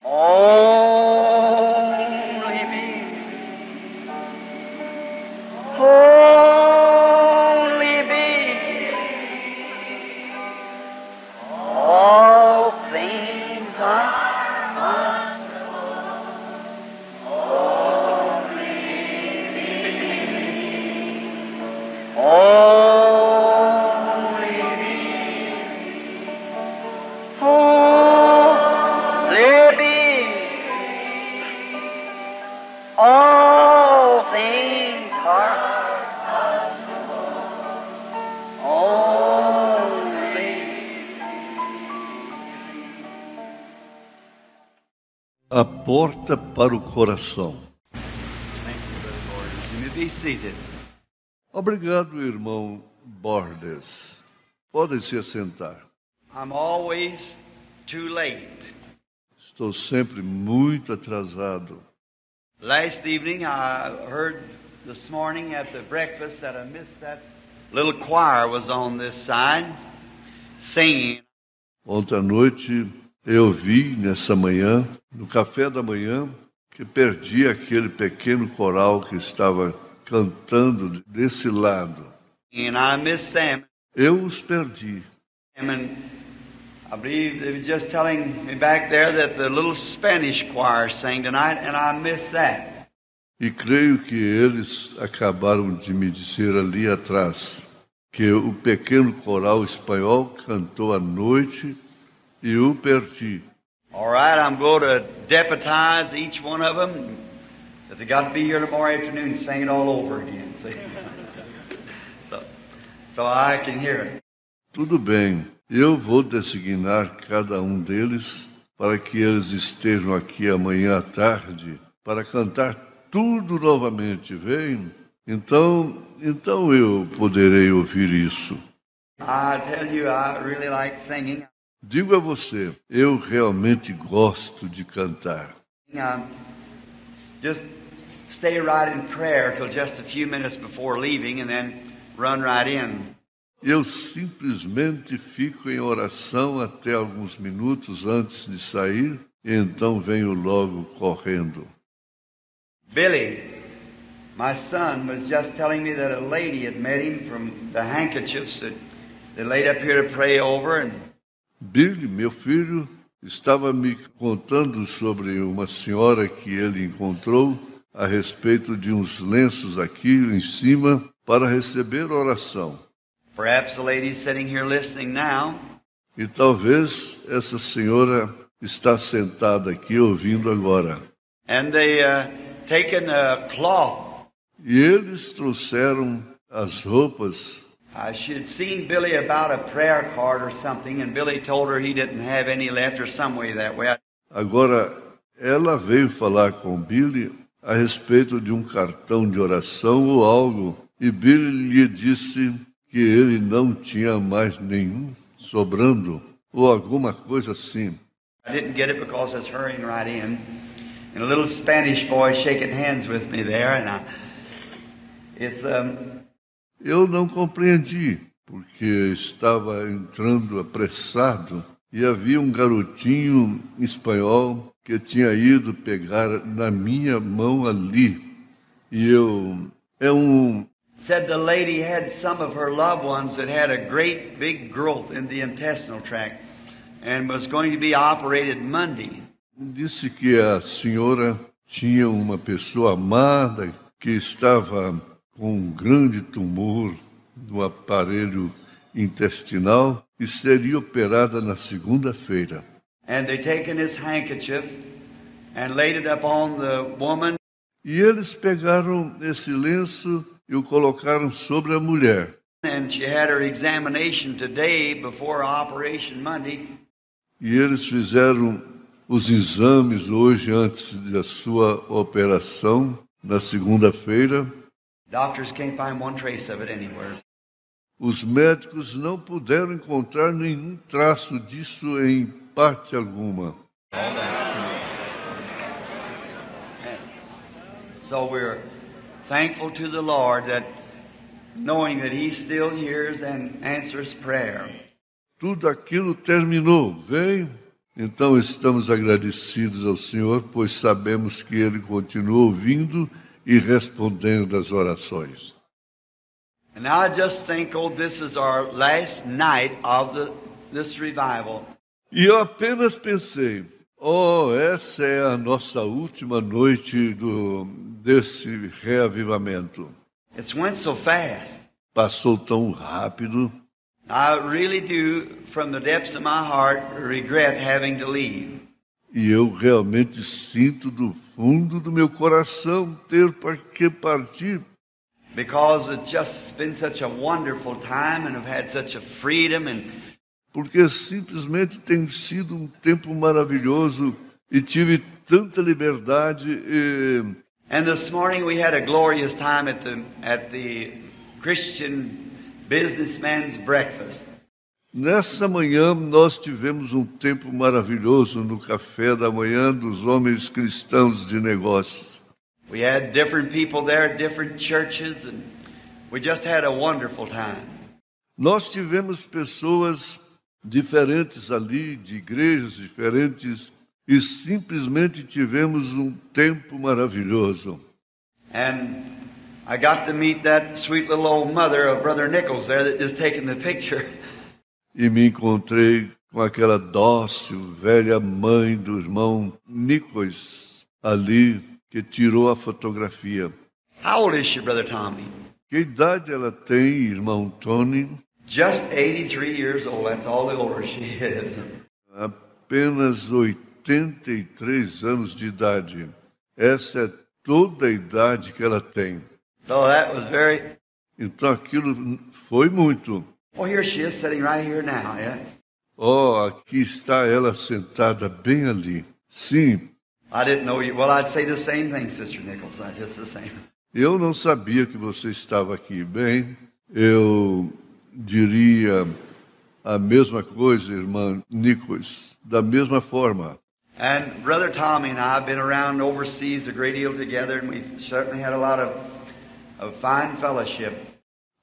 Only me. Only me. All things are only me. Only me. Only me. All things are only. A porta para o coração. Thank you, Brother Borders. You may be seated. Obrigado, irmão Bordes. Podem se assentar. I'm always too late. Estou sempre muito atrasado. Last evening, I heard this morning at the breakfast that I missed that little choir was on this side singing. Ontem à noite eu vi nessa manhã, no café da manhã, que perdi aquele pequeno coral que estava cantando desse lado. And I missed them. Eu os perdi. And I believe they were just telling me back there that the little Spanish choir sang tonight, and I missed that. E creio que eles acabaram de me dizer ali atrás que o pequeno coral espanhol cantou à noite e o perdi. All right, I'm going to deputize each one of them that they got to be here tomorrow afternoon and sing it all over again. See? so I can hear it. Tudo bem, eu vou designar cada um deles para que eles estejam aqui amanhã à tarde para cantar tudo novamente, vem? Então eu poderei ouvir isso. I tell you, I really like singing. Digo a você, eu realmente gosto de cantar. Just stay right in prayer till just a few minutes before leaving and then run right in. Eu simplesmente fico em oração até alguns minutos antes de sair, e então venho logo correndo. Billy, my son, was just telling me that a lady had met him from the handkerchiefs that they laid up here to pray over. And Billy, meu filho, estava me contando sobre uma senhora que ele encontrou a respeito de uns lenços aqui em cima para receber oração. perhaps the lady sitting here listening now. E talvez essa senhora está sentada aqui ouvindo agora. And they taken a cloth. E eles trouxeram as roupas. She had seen Billy about a prayer card or something, and Billy told her he didn't have any left or some way that way. Agora, ela veio falar com Billy a respeito de um cartão de oração ou algo, e Billy lhe disse que ele não tinha mais nenhum sobrando, ou alguma coisa assim. I didn't get it because I was hurrying right in, and a little Spanish boy shaking hands with me there, and Eu não compreendi, porque estava entrando apressado e havia um garotinho espanhol que tinha ido pegar na minha mão ali. E said the lady had some of her loved ones that had a great big growth in the intestinal tract and was going to be operated Monday. Disse que a senhora tinha uma pessoa amada que estava com um grande tumor no aparelho intestinal e seria operada na segunda-feira. And they taken his handkerchief and laid it upon the woman. E eles pegaram esse lenço e o colocaram sobre a mulher. And she had her examination today before operation Monday. E eles fizeram os exames hoje antes da sua operação, na segunda-feira. Doctors can't find one trace of it anywhere. Os médicos não puderam encontrar nenhum traço disso em parte alguma. So we're thankful to the Lord that knowing that He still hears and answers prayer. Tudo aquilo terminou, vem? Então estamos agradecidos ao Senhor, pois sabemos que Ele continua ouvindo e respondendo às orações. And now I just think, this is our last night of this revival. E eu apenas pensei, essa é a nossa última noite desse reavivamento. It's went so fast. Passou tão rápido. I really do, from the depths of my heart, regret having to leave. E eu realmente sinto do fundo do meu coração ter que partir. Because it's just been such a wonderful time and I've had such a freedom Porque simplesmente tem sido um tempo maravilhoso e tive tanta liberdade. And this morning we had a glorious time at the Christian businessman's breakfast. Nessa manhã nós tivemos um tempo maravilhoso no café da manhã dos homens cristãos de negócios. We had different people there, different churches, and we just had a wonderful time. Nós tivemos pessoas diferentes ali, de igrejas diferentes, e simplesmente tivemos um tempo maravilhoso. And I got to meet that sweet little old mother of Brother Nichols there that just taken the picture. E me encontrei com aquela dócil, velha mãe do irmão Nichols ali, que tirou a fotografia. How old is she, Brother Tommy? Que idade ela tem, irmão Tony? Just 83 years old. That's all the older she is. Apenas 83 anos de idade. Essa é toda a idade que ela tem. So that was very... Então aquilo foi muito. Oh, here she is sitting right here now, yeah? Aqui está ela sentada bem ali. Sim. I didn't know you. Well, I'd say the same thing, Sister Nichols. Just the same. Eu não sabia que você estava aqui. Bem, eu diria a mesma coisa, irmã Nichols, da mesma forma. And Brother Tommy and I have been around overseas a great deal together, and we've certainly had a lot of fine fellowship.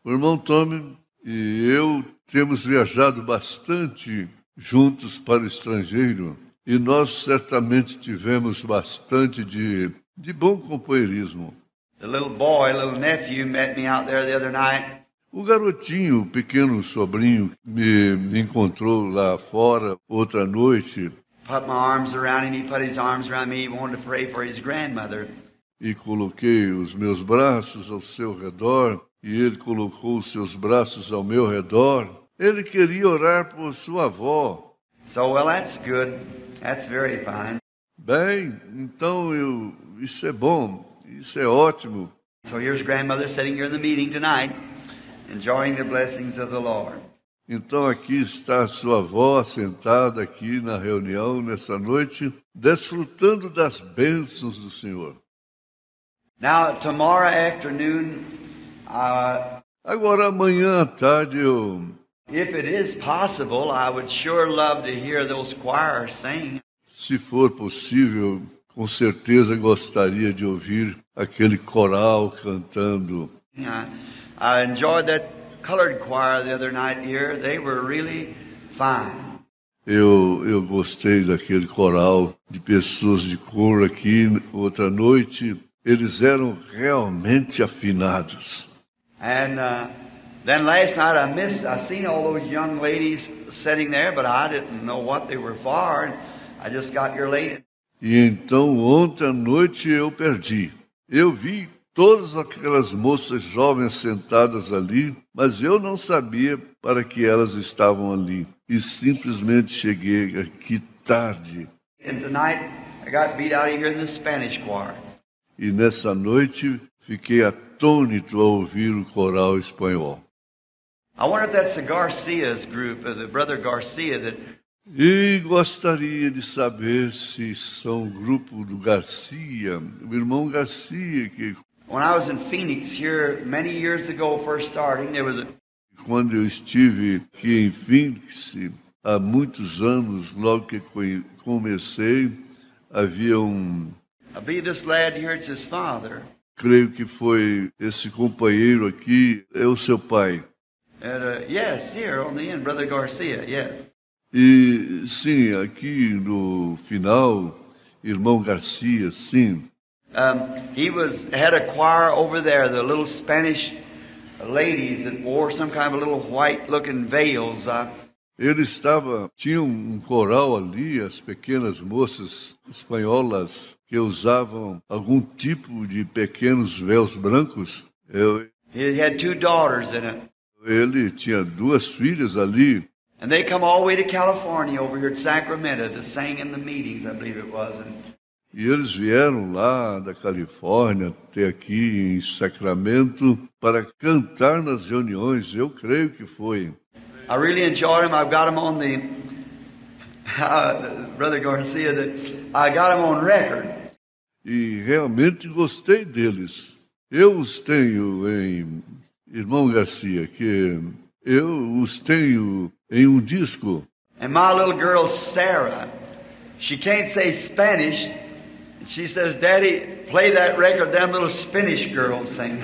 O irmão Tommy e eu temos viajado bastante juntos para o estrangeiro e nós certamente tivemos bastante de bom companheirismo. The little nephew met me out there the other night. O garotinho, o pequeno sobrinho, me encontrou lá fora outra noite. Put my arms around him. He put his arms around me. He wanted to pray for his grandmother. E coloquei os meus braços ao seu redor, e ele colocou os seus braços ao meu redor. Ele queria orar por sua avó. So, well, that's good. That's very fine. Bem, então isso é bom, isso é ótimo. So here's grandmother sitting here in the meeting tonight, enjoying the blessings of the Lord. Então aqui está a sua avó sentada aqui na reunião nessa noite, desfrutando das bênçãos do Senhor. Now, tomorrow afternoon, agora amanhã à tarde if it is possible, I would sure love to hear those choirs sing. Se for possível, com certeza gostaria de ouvir aquele coral cantando. I enjoyed that colored choir the other night here. They were really fine. Eu gostei daquele coral de pessoas de cor aqui outra noite. Eles eram realmente afinados. And then last night I seen all those young ladies sitting there, but I didn't know what they were for. And I just got here late. E então ontem à noite eu perdi. Eu vi todas aquelas moças jovens sentadas ali, mas eu não sabia para que elas estavam ali. E simplesmente cheguei aqui tarde. And tonight I got beat out of here in the Spanish choir. E nessa noite fiquei atônito ao ouvir o coral espanhol. I wonder if that's the Garcia's group, the brother Garcia that... E gostaria de saber se são o grupo do Garcia, o irmão Garcia, que... When I was in Phoenix here many years ago, first starting, there was Quando eu estive aqui em Phoenix, há muitos anos, logo que comecei, havia I believe this lad here, it's his father. Creio que foi esse companheiro aqui, é o seu pai. And, yes, here on the end, Brother Garcia, yes. E sim, aqui no final, irmão Garcia, sim. He had a choir over there, the little Spanish ladies that wore some kind of little white-looking veils. Ele tinha um coral ali, as pequenas moças espanholas que usavam algum tipo de pequenos véus brancos. He had 2 daughters in it. Ele tinha 2 filhas ali. And they come all the way to California over here at Sacramento to sing in the meetings, I believe it was. E eles vieram lá da Califórnia até aqui em Sacramento para cantar nas reuniões, eu creio que foi. I really enjoyed them. I've got them on the, Brother Garcia, I got them on record. E realmente gostei deles. Eu os tenho irmão Garcia, que eu os tenho em um disco. And my little girl, Sarah, she can't say Spanish. She says, Daddy, play that record them little Spanish girls sing.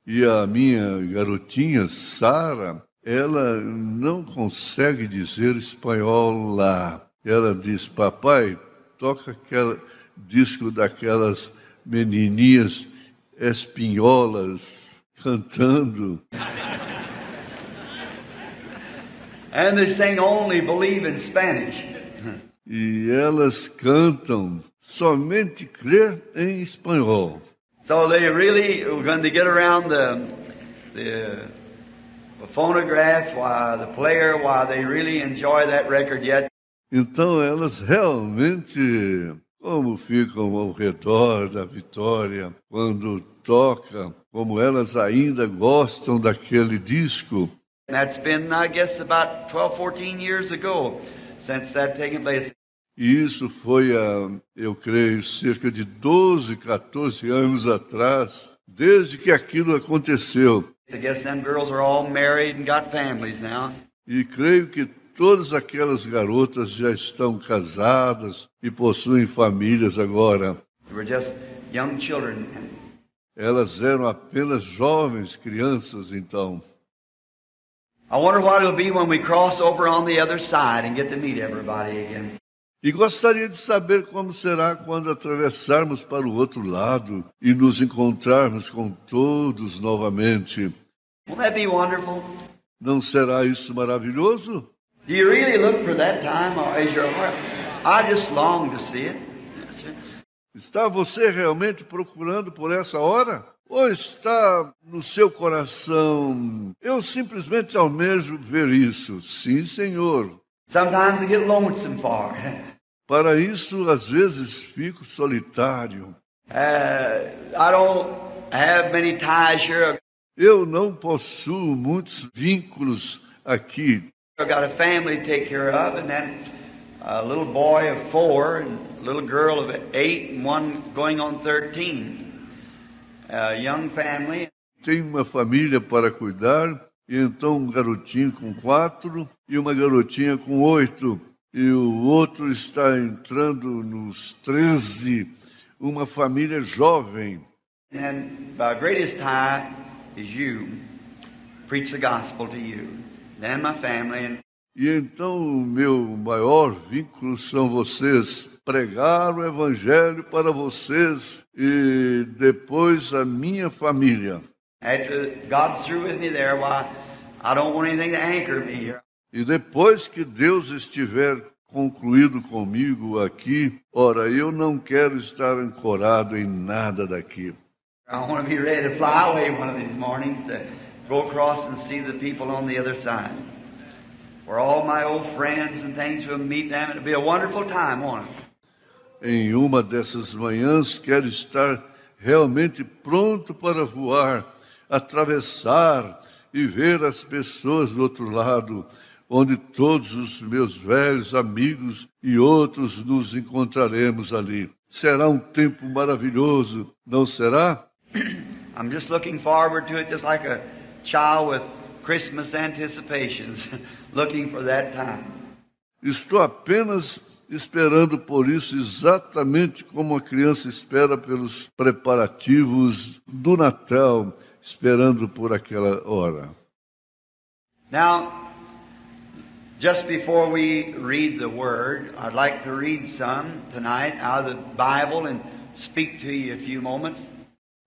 E a minha garotinha, Sara, ela não consegue dizer espanhol lá. Ela diz, papai, toca aquele disco daquelas menininhas espanholas cantando. And they sing only believe in Spanish. E elas cantam somente crer em espanhol. So they really, when they get around the phonograph, the player, they really enjoy that record yet. Então elas realmente, como ficam ao redor da Vitória, quando toca, como elas ainda gostam daquele disco. That's been, I guess, about 12, 14 years ago since that taken place. E isso foi, eu creio, cerca de 12, 14 anos atrás, desde que aquilo aconteceu. I guess them girls are all married and got families now. E creio que todas aquelas garotas já estão casadas e possuem famílias agora. They were just young children. Elas eram apenas jovens crianças, então. I wonder what it'll be when we cross over on the other side and get to meet everybody again. E gostaria de saber como será quando atravessarmos para o outro lado e nos encontrarmos com todos novamente. Won't that be wonderful? Não será isso maravilhoso? Do you really look for that time, or is your heart? I just long to see it. Está você realmente procurando por essa hora? Ou está no seu coração? Eu simplesmente almejo ver isso. Sim, Senhor. Sometimes I get lonesome for it. Para isso, às vezes, fico solitário. I don't have many ties here. Eu não possuo muitos vínculos aqui. I've got a family to take care of, and then a little boy of 4, and a little girl of 8, and one going on 13. A young family. Tenho uma família para cuidar, e então um garotinho com 4 e uma garotinha com 8. E o outro está entrando nos 13, uma família jovem. And my greatest tie is you. Preach the gospel to you. Then my family. E então o meu maior vínculo são vocês. Pregar o evangelho para vocês e depois a minha família. After God's through with me there, why, I don't want anything to anchor me here. E depois que Deus estiver concluído comigo aqui, ora, eu não quero estar ancorado em nada daqui. I want to be ready to fly away one of these mornings to go across and see the people on the other side. Where all my old friends and things will meet them. It'll be a wonderful time, won't it? Em uma dessas manhãs, quero estar realmente pronto para voar, atravessar e ver as pessoas do outro lado, onde todos os meus velhos amigos e outros nos encontraremos ali. Será um tempo maravilhoso, não será? I'm just looking forward to it, just like a child with Christmas anticipations, looking for that time. Estou apenas esperando por isso, exatamente como a criança espera pelos preparativos do Natal, esperando por aquela hora. Now, Just before we read the Word, I'd like to read some tonight out of the Bible and speak to you a few moments.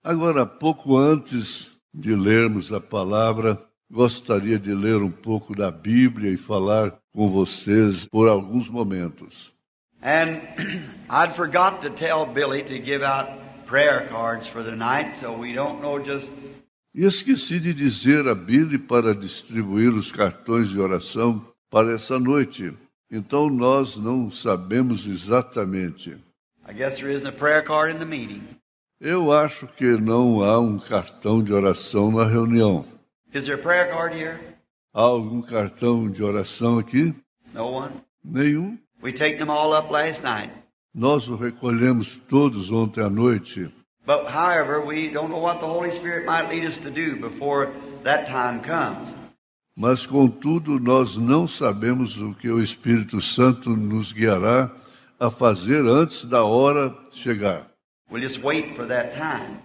Agora, pouco antes de lermos a palavra, gostaria de ler um pouco da Bíblia e falar com vocês por alguns momentos. And I'd forgot to tell Billy to give out prayer cards for the night, so we don't know just... E esqueci de dizer a Billy para distribuir os cartões de oração para essa noite. Então nós não sabemos exatamente. I guess there isn't a prayer card in the meeting. Eu acho que não há um cartão de oração na reunião. Is there a prayer card here? Há algum cartão de oração aqui? No one? Nenhum. We take them all up last night. Nós o recolhemos todos ontem à noite. But however, we don't know what the Holy Spirit might lead us to do before that time comes. Mas, contudo, nós não sabemos o que o Espírito Santo nos guiará a fazer antes da hora chegar. We'll just wait for that time.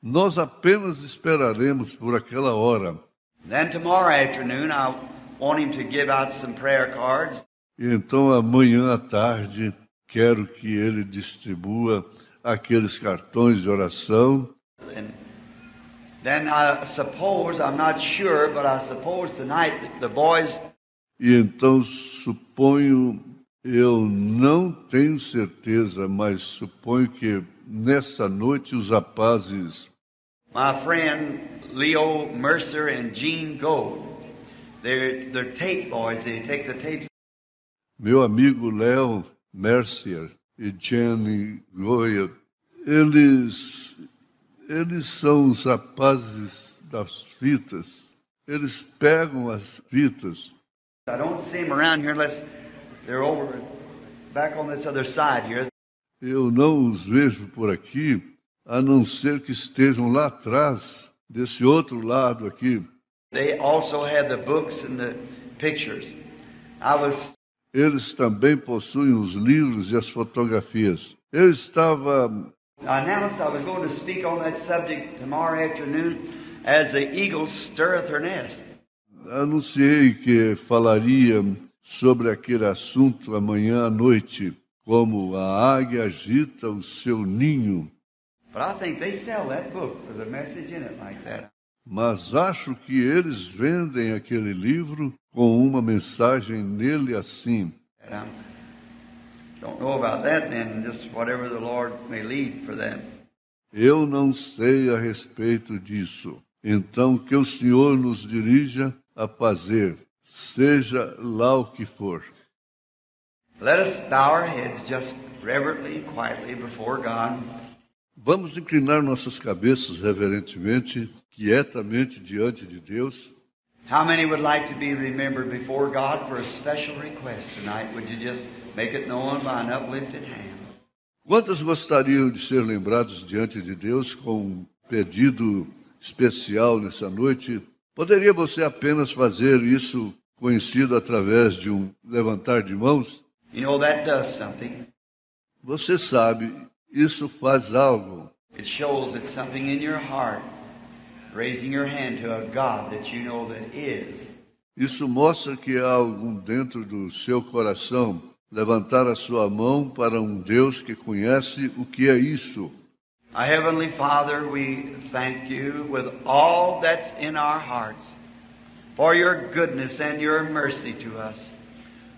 Nós apenas esperaremos por aquela hora. Then tomorrow afternoon, I want him to give out some prayer cards. E então, amanhã à tarde, quero que ele distribua aqueles cartões de oração. And then I suppose, I'm not sure, but I suppose tonight that the boys... E então suponho, eu não tenho certeza, mas suponho que nessa noite os rapazes, My friend Leo Mercer and Gene Gold, they're tape boys. They take the tapes. meu amigo Léo Mercier e Jenny Goya, eles são os rapazes das fitas. Eles pegam as fitas. I don't see them around here unless they're over back on this other side here. Eu não os vejo por aqui, a não ser que estejam lá atrás, desse outro lado aqui. They also have the books and the pictures. Eles também possuem os livros e as fotografias. Eu estava... I announced I was going to speak on that subject tomorrow afternoon as the eagle stirreth her nest. Anunciei que falaria sobre aquele assunto amanhã à noite, como a águia agita o seu ninho. But I think they sell that book with a message in it like that. Mas acho que eles vendem aquele livro com uma mensagem nele assim. Don't know about that then, just whatever the Lord may lead for that. Eu não sei a respeito disso. Então que o Senhor nos dirija a fazer, seja lá o que for. Let us bow our heads just reverently and quietly before God. Vamos inclinar nossas cabeças reverentemente, quietamente diante de Deus. How many would like to be remembered before God for a special request tonight? Would you just make it known by an uplifted hand? Quantos gostariam de ser lembrados diante de Deus com um pedido especial nessa noite? Poderia você apenas fazer isso conhecido através de um levantar de mãos? You know, that does something. Você sabe, isso faz algo. It shows it's something in your heart, raising your hand to a God that you know that is. Isso mostra que há algum dentro do seu coração, levantar a sua mão para um Deus que conhece o que é isso. Our Heavenly Father, we thank you with all that's in our hearts for your goodness and your mercy to us,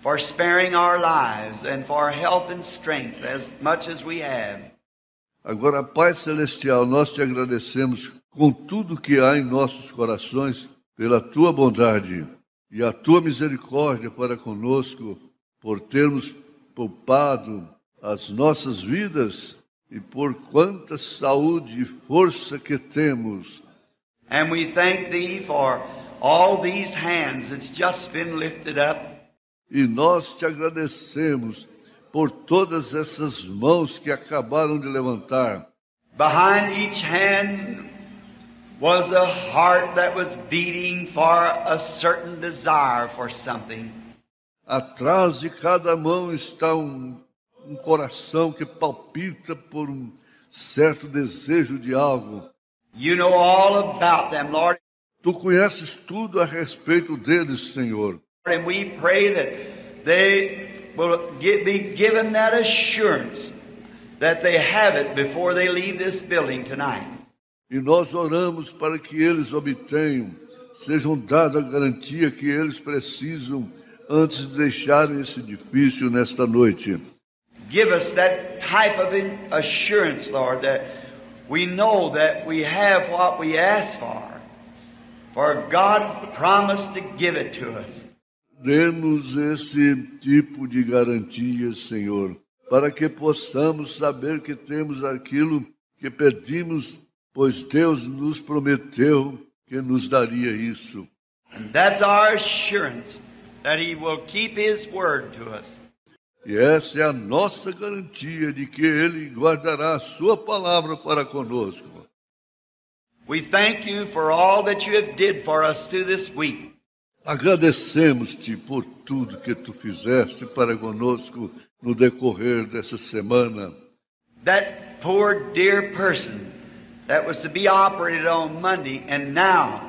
for sparing our lives and for health and strength as much as we have. Agora, Pai Celestial, nós te agradecemos com tudo que há em nossos corações pela tua bondade e a tua misericórdia para conosco, por termos poupado as nossas vidas e por quanta saúde e força que temos. And we thank thee for all these hands that's just been lifted up. E nós te agradecemos por todas essas mãos que acabaram de levantar. Behind each hand was a heart that was beating for a certain desire for something. Atrás de cada mão está um coração que palpita por um certo desejo de algo. You know all about them, Lord. Tu conheces tudo a respeito deles, Senhor. And we pray that they will be given that assurance that they have it before they leave this building tonight. E nós oramos para que eles obtenham, sejam dada a garantia que eles precisam antes de deixarem esse edifício nesta noite. Give us that type of assurance, Lord, that we know that we have what we ask for God promised to give it to us. Dê-nos esse tipo de garantias, Senhor, para que possamos saber que temos aquilo que pedimos, pois Deus nos prometeu que nos daria isso. And that's our assurance that He will keep His word to us. E essa é a nossa garantia de que Ele guardará a sua palavra para conosco. We thank You for all that You have did for us through this week. Agradecemos-te por tudo que Tu fizeste para conosco no decorrer dessa semana. That poor dear person that was to be operated on Monday and now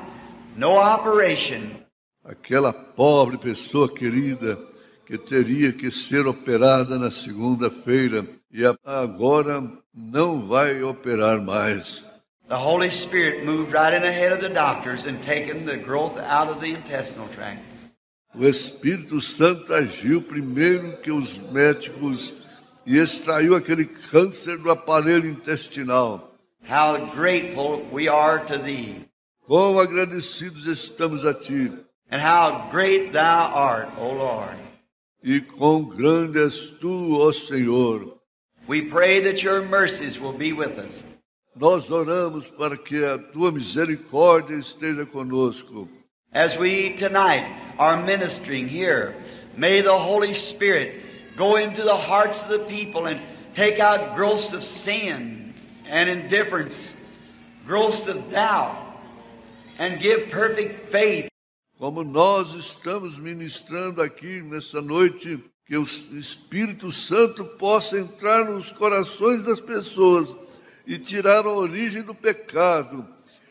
no operation. Aquela pobre pessoa querida que teria que ser operada na segunda-feira e agora não vai operar mais. The Holy Spirit moved right in ahead of the doctors and taken the growth out of the intestinal tract. O Espírito Santo agiu primeiro que os médicos e extraiu aquele câncer do aparelho intestinal. How grateful we are to Thee. Quão agradecidos estamos a Ti. And how great Thou art, O Lord. E quão grande és Tu, ó Senhor. We pray that Your mercies will be with us. Nós oramos para que a Tua misericórdia esteja conosco. As we tonight are ministering here, may the Holy Spirit go into the hearts of the people and take out growths of sin and indifference, growths of doubt, and give perfect faith. Como nós estamos ministrando aqui nessa noite, que o Espírito Santo possa entrar nos corações das pessoas e tirar a origem do pecado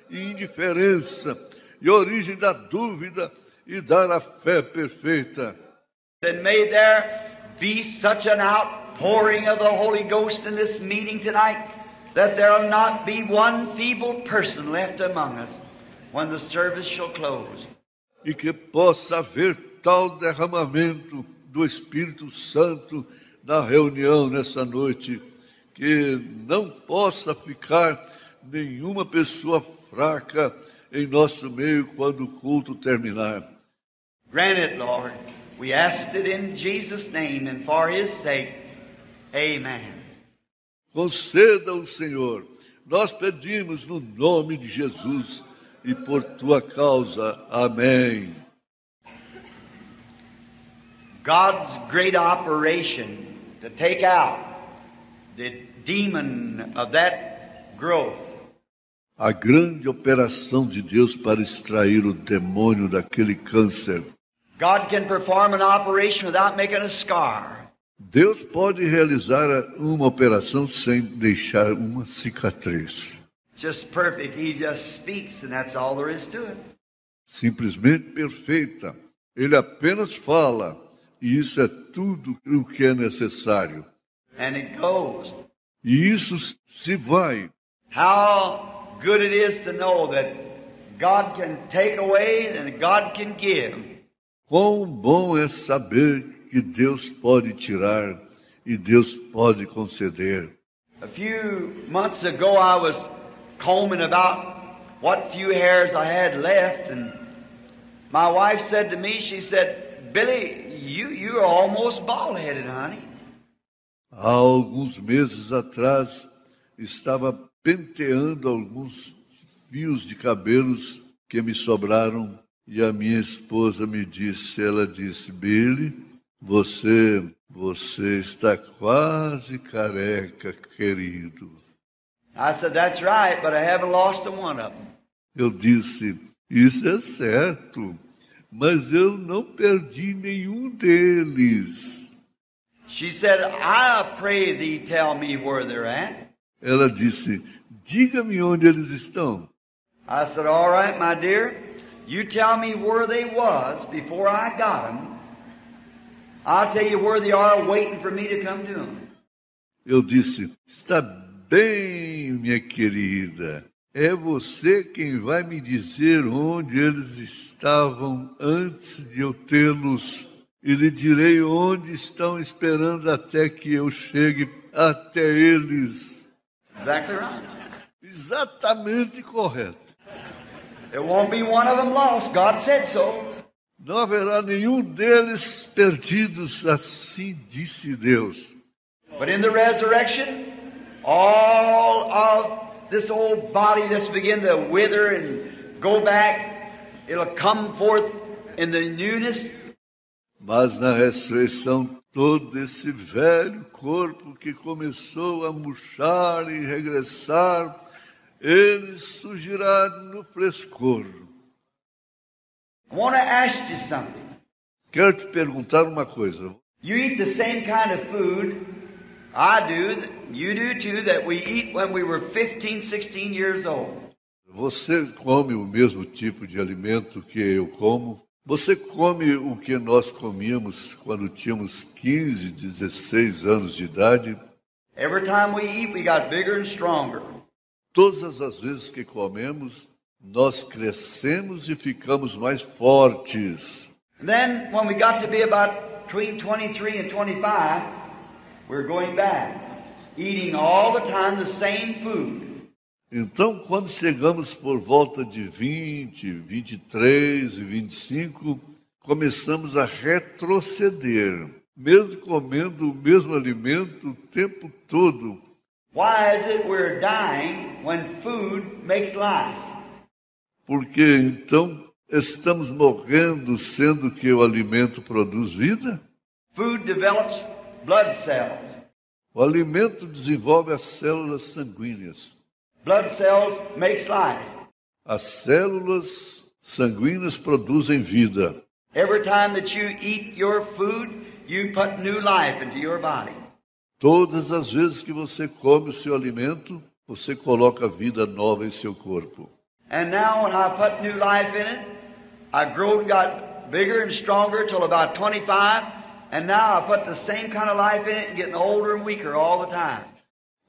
e indiferença e a origem da dúvida e dar a fé perfeita. Then may there be such an outpouring of the Holy Ghost in this meeting tonight that there will not be one feeble person left among us when the service shall close. E que possa haver tal derramamento do Espírito Santo na reunião nessa noite, que não possa ficar nenhuma pessoa fraca em nosso meio quando o culto terminar. Grant it, Lord. We asked it in Jesus' name and for His sake. Amen. Conceda-o, Senhor. Nós pedimos no nome de Jesus e por Tua causa. Amém. God's great operation to take out the demon of that growth. A grande operação de Deus para extrair o demônio daquele câncer. God can perform an operation without making a scar. Deus pode realizar uma operação sem deixar uma cicatriz. Just perfect. He just speaks and that's all there is to it. Simplesmente perfeita. Ele apenas fala e isso é tudo o que é necessário. And it goes. E isso se vai. How good it is to know that God can take away and God can give. Quão bom é saber que Deus pode tirar e Deus pode conceder. A few months ago I was combing about what few hairs I had left, and my wife said to me, she said, Billy, you're almost bald-headed, honey. Há alguns meses atrás, estava penteando alguns fios de cabelos que me sobraram e a minha esposa me disse, ela disse, Billy, você está quase careca, querido. I said, that's right, but I haven't lost one of them. Eu disse, isso é certo, mas eu não perdi nenhum deles. She said, I pray thee tell me where they're at. Ela disse, diga-me onde eles estão. I said, all right, my dear, you tell me where they was before I got them. I'll tell you where they are waiting for me to come to them. Eu disse, está bem, minha querida. É você quem vai me dizer onde eles estavam antes de eu tê-los. E lhe direi onde estão esperando até que eu chegue até eles. Exactly right. Exatamente correto. There won't be one of them lost. God said so. Não haverá nenhum deles perdidos, assim disse Deus. But in the resurrection, all of this old body that's begun to wither and go back, it'll come forth in the newness. Mas na ressurreição, todo esse velho corpo que começou a murchar e regressar, ele surgirá no frescor. I want to ask you something. Quero te perguntar uma coisa. You eat the same kind of food I do, you do too, that we eat when we were 15, 16 years old. Você come o mesmo tipo de alimento que eu como? Você come o que nós comíamos quando tínhamos 15, 16 anos de idade? Every time we eat, we got bigger and stronger. Todas as vezes que comemos, nós crescemos e ficamos mais fortes. And then, when we got to be about between 23 and 25, we're going back, eating all the time the same food. Então, quando chegamos por volta de 20, 23 e 25, começamos a retroceder, mesmo comendo o mesmo alimento o tempo todo. Why is it we're dying when food makes life? Porque então estamos morrendo, sendo que o alimento produz vida? Food develops blood cells. O alimento desenvolve as células sanguíneas. Blood cells makes life. As células sanguíneas produzem vida. Every time that you eat your food, you put new life into your body. Todas as vezes que você come o seu alimento, você coloca vida nova em seu corpo. And now when I put new life in it, I grew and got bigger and stronger till about 25, and now I put the same kind of life in it and getting older and weaker all the time.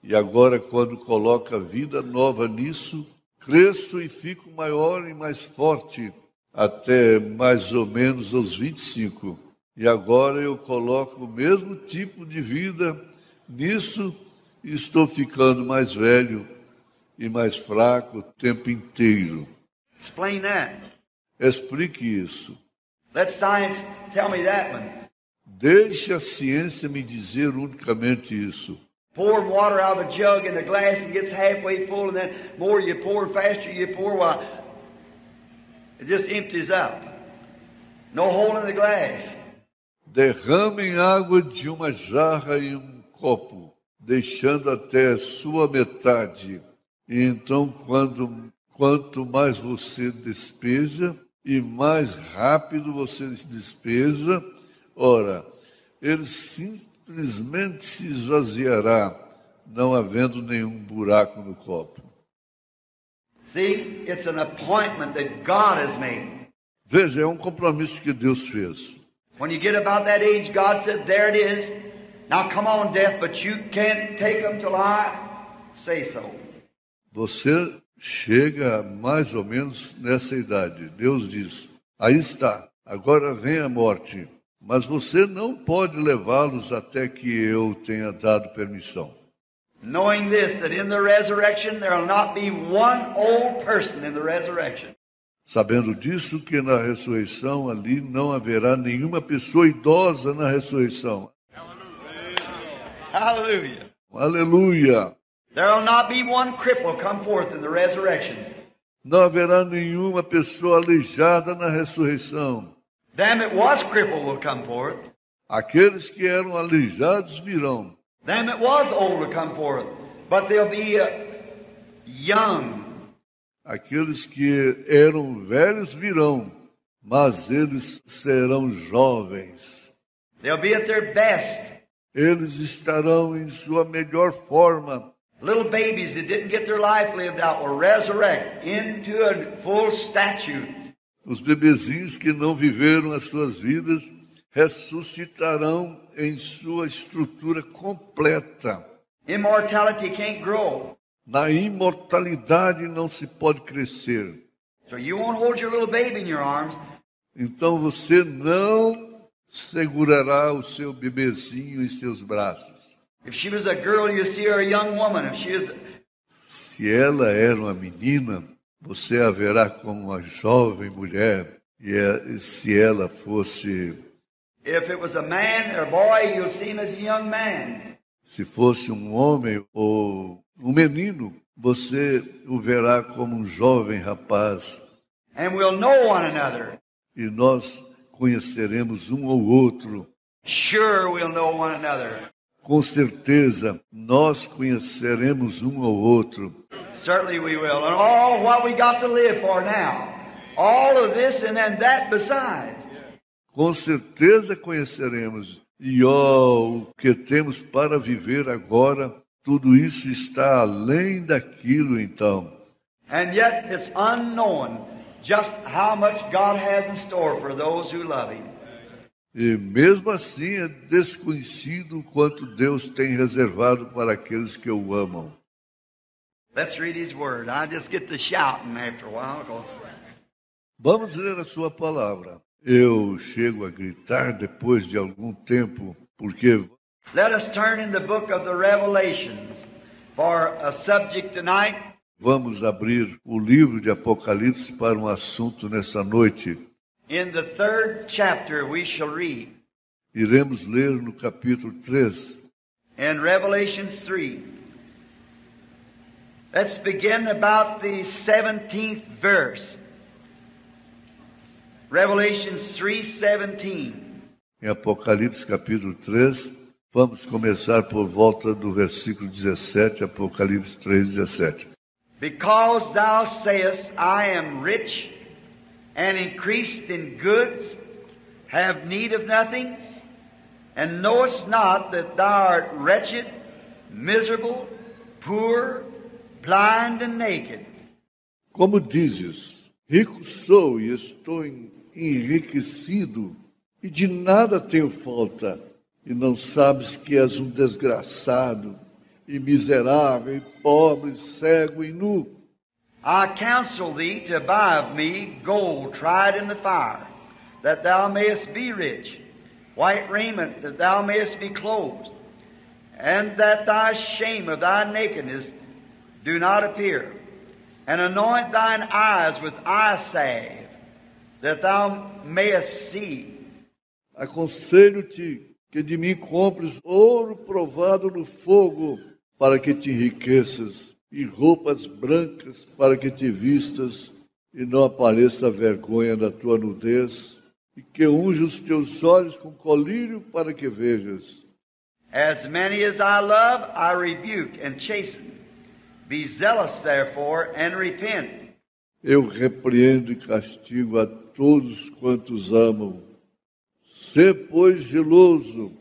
E agora, quando coloca vida nova nisso, cresço e fico maior e mais forte, até mais ou menos aos 25. E agora eu coloco o mesmo tipo de vida nisso e estou ficando mais velho e mais fraco o tempo inteiro. Explain that. Explique isso. Let science tell me that one. Deixe a ciência me dizer unicamente isso. Pour water out of a jug in a glass and gets halfway full, and then more you pour, faster you pour, well, it just empties up. No hole in the glass. Derramem água de uma jarra em um copo, deixando até sua metade. E então, quanto mais você despeja, e mais rápido você despeja, ora, ele simplesmente se esvaziará, não havendo nenhum buraco no copo. See, it's an appointment that God has made. Veja, é um compromisso que Deus fez. When you get about that age, God said, there it is. Now come on, death, but you can't take them till I say so. Você chega mais ou menos nessa idade. Deus diz, aí está, agora vem a morte. Mas você não pode levá-los até que eu tenha dado permissão. Knowing this, that in the resurrection there will not be one old person in the resurrection. Sabendo disso, que na ressurreição ali não haverá nenhuma pessoa idosa na ressurreição. Hallelujah. Aleluia! There will not be one cripple come forth in the resurrection. Não haverá nenhuma pessoa aleijada na ressurreição. Them that was crippled will come forth. Aqueles que eram aleijados virão. Them that was old will come forth. But they'll be young. Aqueles que eram velhos virão, mas eles serão jovens. They'll be at their best. Eles estarão em sua melhor forma. Little babies that didn't get their life lived out will resurrect into a full statue. Os bebezinhos que não viveram as suas vidas ressuscitarão em sua estrutura completa. Immortality can't grow. Na imortalidade não se pode crescer. So you won't hold your little baby in your arms. Então você não segurará o seu bebezinho em seus braços. If she was a girl, you see her a young woman. If she is, Se ela era uma menina, você a verá como uma jovem mulher. E se ela fosse, if it was a man or a boy, you'll see him as a young man. se fosse um homem ou um menino, você o verá como um jovem rapaz. And we'll know one another. E nós conheceremos um ou outro. Sure, we'll know one another. Com certeza, nós conheceremos um ou outro. Certainly we will. And all what we got to live for now. All of this and then that besides. Com certeza conheceremos. E o que temos para viver agora, tudo isso está além daquilo então. And yet it's unknown just how much God has in store for those who love Him. E mesmo assim é desconhecido quanto Deus tem reservado para aqueles que o amam. Let's read His Word. I just get to shouting after a while. Vamos ler a sua palavra. Eu chego a gritar depois de algum tempo, porque Let us turn in the book of the Revelations for a subject tonight. vamos abrir o livro de Apocalipse para um assunto nessa noite. In the 3rd chapter we shall read. Iremos ler no capítulo 3. In Revelations 3. Let's begin about the 17th verse. Revelations 3:17. Em Apocalipse capítulo 3, vamos começar por volta do versículo 17, Apocalipse 3:17. Because thou sayest, I am rich and increased in goods, have need of nothing, and knowest not that thou art wretched, miserable, poor, blind and naked. Como dizes, rico sou e estou enriquecido, e de nada tenho falta, e não sabes que és um desgraçado, e miserável, e pobre, cego e nu. I counsel thee to buy of me gold tried in the fire, that thou mayest be rich, white raiment, that thou mayest be clothed, and that thy shame of thy nakedness do not appear, and anoint thine eyes with eye salve, that thou mayest see. Aconselho-te que de mim compres ouro provado no fogo, para que te enriqueças, e roupas brancas para que te vistas, e não apareça a vergonha da tua nudez, e que unja os teus olhos com colírio para que vejas. As many as I love, I rebuke and chasten. Be zealous, therefore, and repent. Eu repreendo e castigo a todos quantos amam. Sê, pois, zeloso,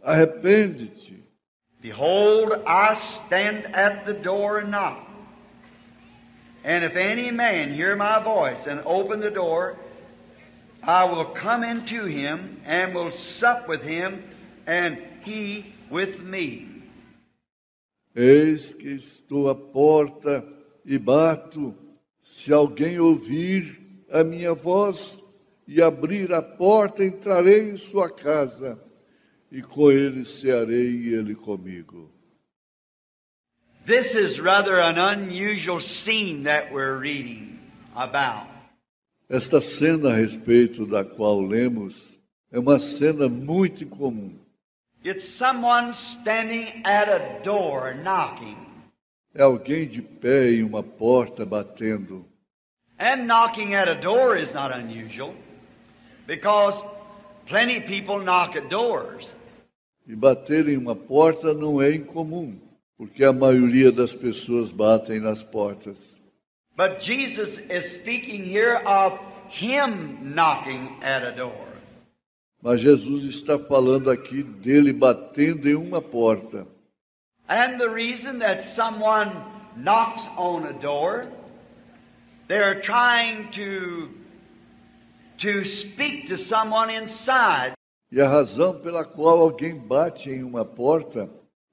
arrepende-te. Behold, I stand at the door and knock. And if any man hear my voice and open the door, I will come into him and will sup with him, and he with me. Eis que estou à porta e bato. Se alguém ouvir a minha voz e abrir a porta, entrarei em sua casa, e com ele cearei e ele comigo. This is rather an unusual scene that we're reading about. Esta cena a respeito da qual lemos é uma cena muito incomum. It's someone standing at a door knocking. É alguém de pé em uma porta batendo. And knocking at a door is not unusual, because plenty of people knock at doors. E bater em uma porta não é incomum, porque a maioria das pessoas batem nas portas. But Jesus is speaking here of Him knocking at a door. Mas Jesus está falando aqui dele batendo em uma porta. And the reason that someone knocks on a door, they're trying to to speak to someone inside. E a razão pela qual alguém bate em uma porta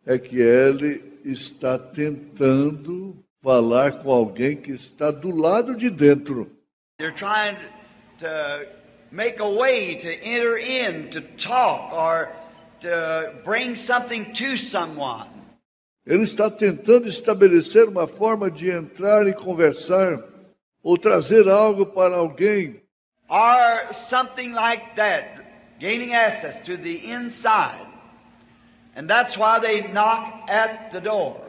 é que ele está tentando falar com alguém que está do lado de dentro. They're trying to make a way to enter in, to talk, or to bring something to someone. Ele está tentando estabelecer uma forma de entrar e conversar, ou trazer algo para alguém. Or something like that, gaining access to the inside. And that's why they knock at the door.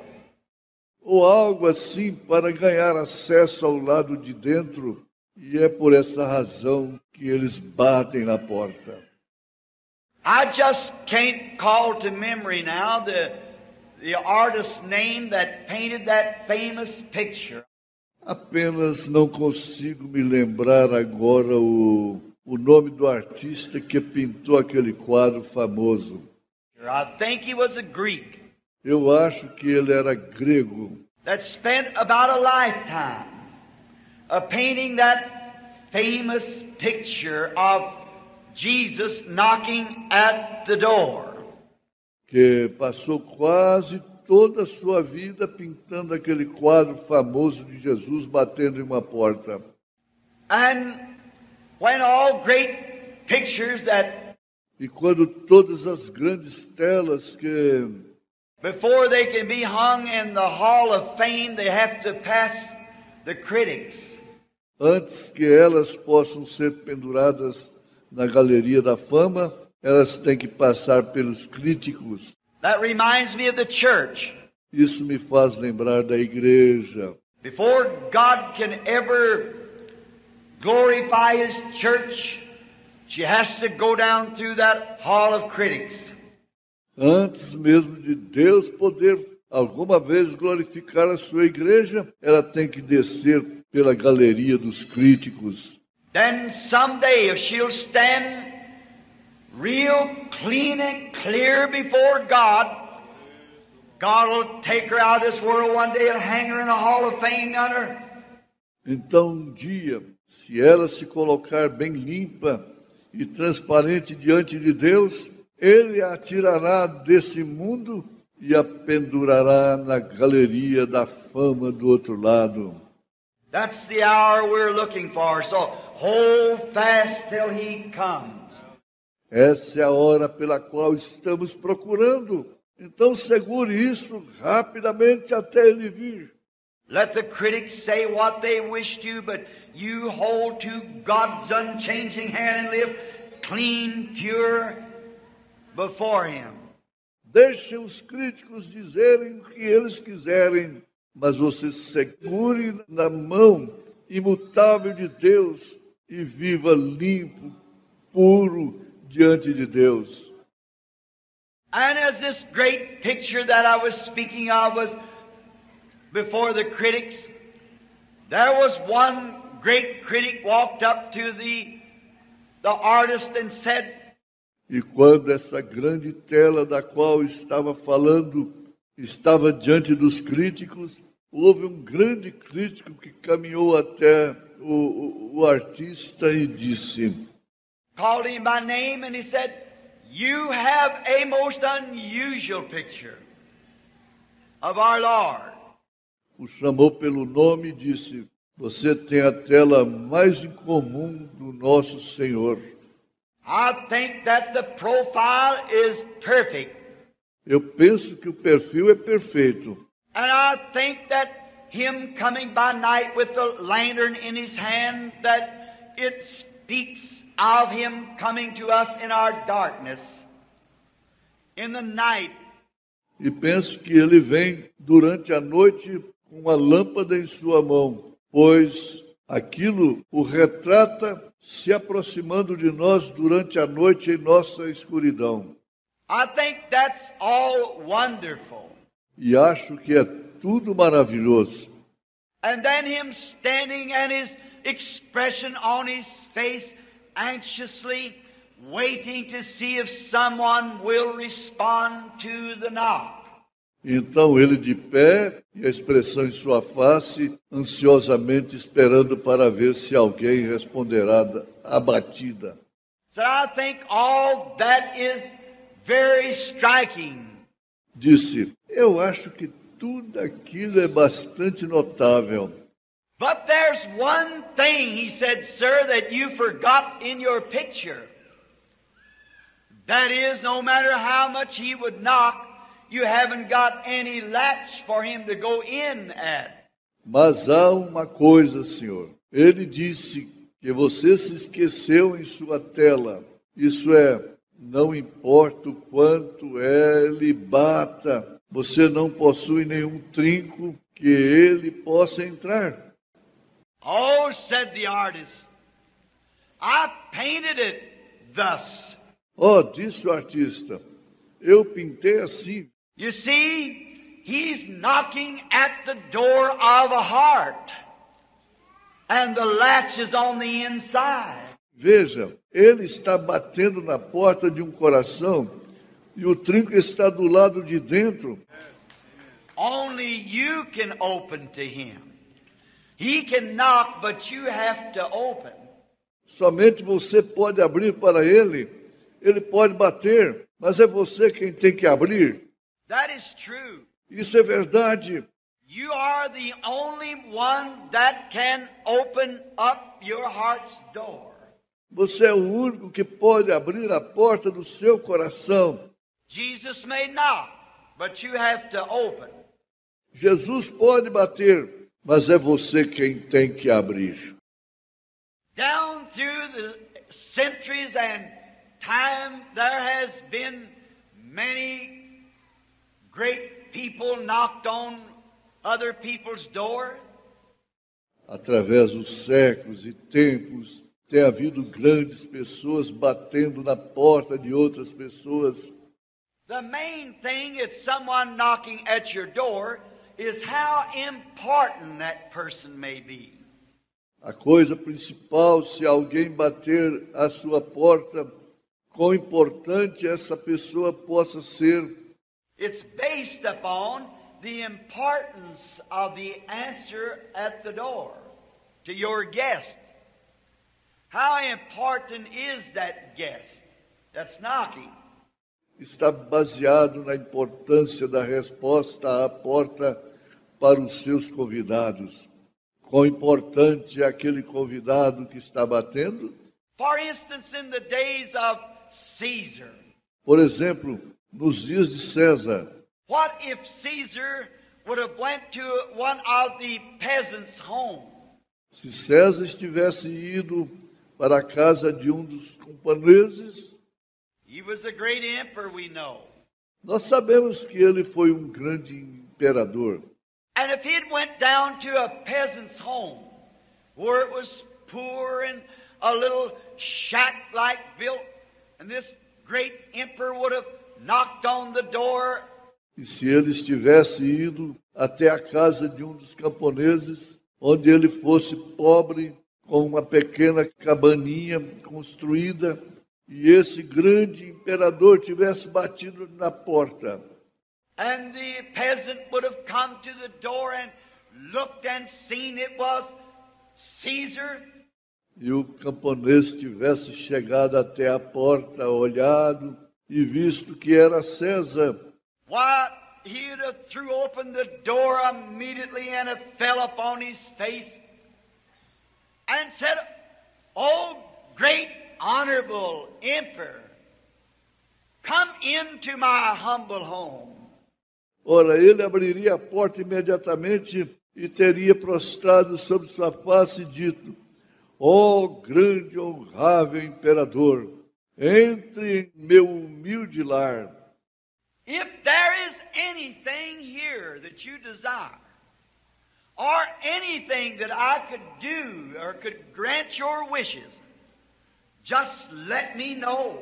Ou algo assim para ganhar acesso ao lado de dentro. E é por essa razão que eles batem na porta. I just can't call to memory now the artist's name that painted that famous picture. Apenas não consigo me lembrar agora o nome do artista que pintou aquele quadro famoso. I think he was a Greek Eu acho que ele era grego. that spent about a lifetime painting that famous picture of Jesus knocking at the door. Que passou quase toda a sua vida pintando aquele quadro famoso de Jesus batendo em uma porta. And when all great pictures that E quando todas as grandes telas que, before they can be hung in the Hall of Fame, they have to pass the critics. antes que elas possam ser penduradas na galeria da fama, elas têm que passar pelos críticos. That reminds me of the church. Isso me faz lembrar da igreja. Before God can ever glorify His church, she has to go down through that hall of critics. Antes mesmo de Deus poder alguma vez glorificar a sua igreja, ela tem que descer pela galeria dos críticos. Then someday, if she'll stand real clean and clear before God, God will take her out of this world one day and hang her in a hall of fame yonder. Então, um dia, se ela se colocar bem limpa e transparente diante de Deus, Ele a tirará desse mundo e a pendurará na galeria da fama do outro lado. That's the hour we're looking for, so hold fast till He comes. Essa é a hora pela qual estamos procurando. Então segure isso rapidamente até Ele vir. Let the critics say what they wish to, but you hold to God's unchanging hand and live clean, pure before Him. Deixem os críticos dizerem o que eles quiserem, mas você segure na mão imutável de Deus e viva limpo, puro diante de Deus. And as this great picture that I was speaking of was before the critics, there was one great critic walked up to the artist and said, E quando essa grande tela da qual estava falando estava diante dos críticos, houve um grande crítico que caminhou até o artista e disse, called him by name, and he said, "You have a most unusual picture of our Lord." o chamou pelo nome e disse, você tem a tela mais incomum do nosso Senhor. I think that the profile is perfect. Eu penso que o perfil é perfeito. And I think that him coming by night with the lantern in his hand, that it speaks of him coming to us in our darkness. In the night. E penso que ele vem durante a noite com uma lâmpada em sua mão, pois aquilo o retrata se aproximando de nós durante a noite em nossa escuridão. I think that's all wonderful. E acho que é tudo maravilhoso. And then him standing and his expression on his face, anxiously waiting to see if someone will respond to the knock. Então ele de pé, e a expressão em sua face, ansiosamente esperando para ver se alguém responderá a batida. So I think all that is very striking. Disse, eu acho que tudo aquilo é bastante notável. But there's one thing, he said, sir, that you forgot in your picture. That is, no matter how much he would knock, you haven't got any latch for him to go in at. Mas há uma coisa, senhor. Ele disse que você se esqueceu em sua tela. Isso é, não importa o quanto ele bata, você não possui nenhum trinco que ele possa entrar. Oh, said the artist, I painted it thus. Oh, disse o artista, eu pintei assim. You see, he's knocking at the door of a heart, and the latch is on the inside. Veja, ele está batendo na porta de um coração e o trinco está do lado de dentro. Only you can open to him. He can knock, but you have to open. Somente você pode abrir para ele. Ele pode bater, mas é você quem tem que abrir. That is true. Isso é verdade. You are the only one that can open up your heart's door. Você é o único que pode abrir a porta do seu coração. Jesus may knock, but you have to open. Jesus pode bater, mas é você quem tem que abrir. Down through the centuries and time, there has been many great people knocked on other people's door. Através dos séculos e tempos, tem havido grandes pessoas batendo na porta de outras pessoas. The main thing is someone knocking at your door is how important that person may be. A coisa principal, se alguém bater à sua porta, quão importante essa pessoa possa ser. It's based upon the importance of the answer at the door to your guest. How important is that guest that's knocking? Está baseado na importância da resposta à porta para os seus convidados. Quão importante é aquele convidado que está batendo? For instance, in the days of Caesar, Por exemplo, nos dias de César, what if Caesar would have went to one of the peasants' home? se César estivesse ido para a casa de um dos camponeses, He was a great emperor, we know. nós sabemos que ele foi um grande imperador. And if he'd went down to a peasant's home, where it was poor and a little shack-like built, and this great emperor would have knocked on the door. E se ele estivesse ido até a casa de um dos camponeses, onde ele fosse pobre, com uma pequena cabaninha construída, e esse grande imperador tivesse batido na porta, And the peasant would have come to the door and looked and seen it was Caesar. e o camponês tivesse chegado até a porta, olhado e visto que era César, Why, he'd have threw open the door immediately and have fell upon his face and said, "Oh, great honorable emperor, come into my humble home." ora, ele abriria a porta imediatamente e teria prostrado sobre sua face e dito, ó grande e honrável imperador, entre em meu humilde lar. If there is anything here that you desire, or anything that I could do or could grant your wishes, just let me know.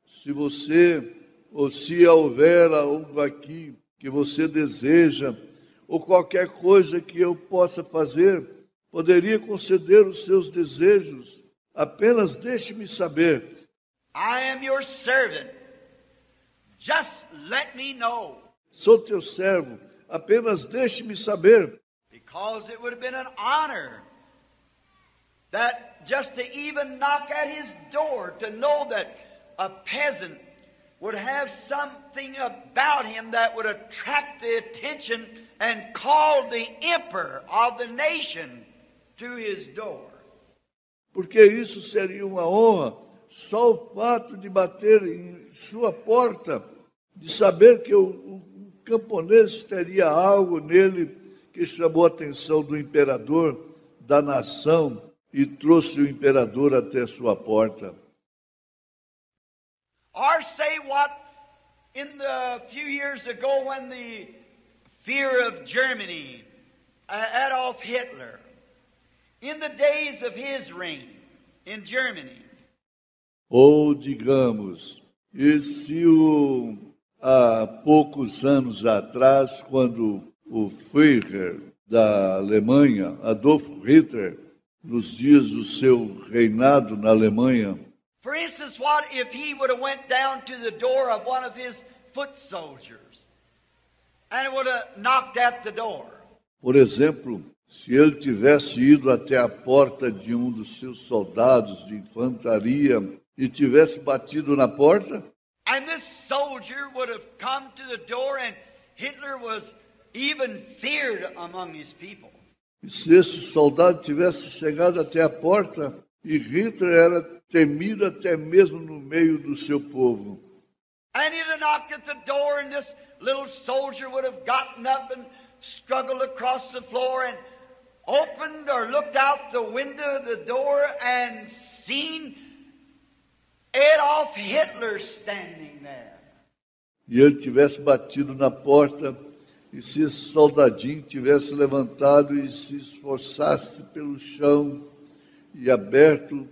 Se você, ou se houver algo aqui que você deseja, ou qualquer coisa que eu possa fazer, poderia conceder os seus desejos, apenas deixe-me saber. I am your servant. Just let me know. Sou teu servo, apenas deixe-me saber. Because it would have been an honor that just to even knock at his door, to know that a peasant would have something about him that would attract the attention and call the emperor of the nation to his door. Porque isso seria uma honra, só o fato de bater em sua porta, de saber que o camponês teria algo nele que chamou a atenção do imperador da nação e trouxe o imperador até sua porta. Or say what in the few years ago when the fear of Germany, Adolf Hitler, in the days of his reign in Germany. Ou, digamos, há poucos anos atrás, quando o Führer da Alemanha, Adolf Hitler, nos dias do seu reinado na Alemanha, for instance, what if he would have went down to the door of one of his foot soldiers and would have knocked at the door? Por exemplo, se ele tivesse ido até a porta de um dos seus soldados de infantaria e tivesse batido na porta, and this soldier would have come to the door and Hitler was even feared among his people. E se esse soldado tivesse chegado até a porta, e Hitler era temido até mesmo no meio do seu povo. And he'd have knocked at the door, and this little soldier would have gotten up and struggled across the floor and opened or looked out the window of the door and seen Adolf Hitler standing there. E ele tivesse batido na porta, e se esse soldadinho tivesse levantado e se esforçasse pelo chão e aberto,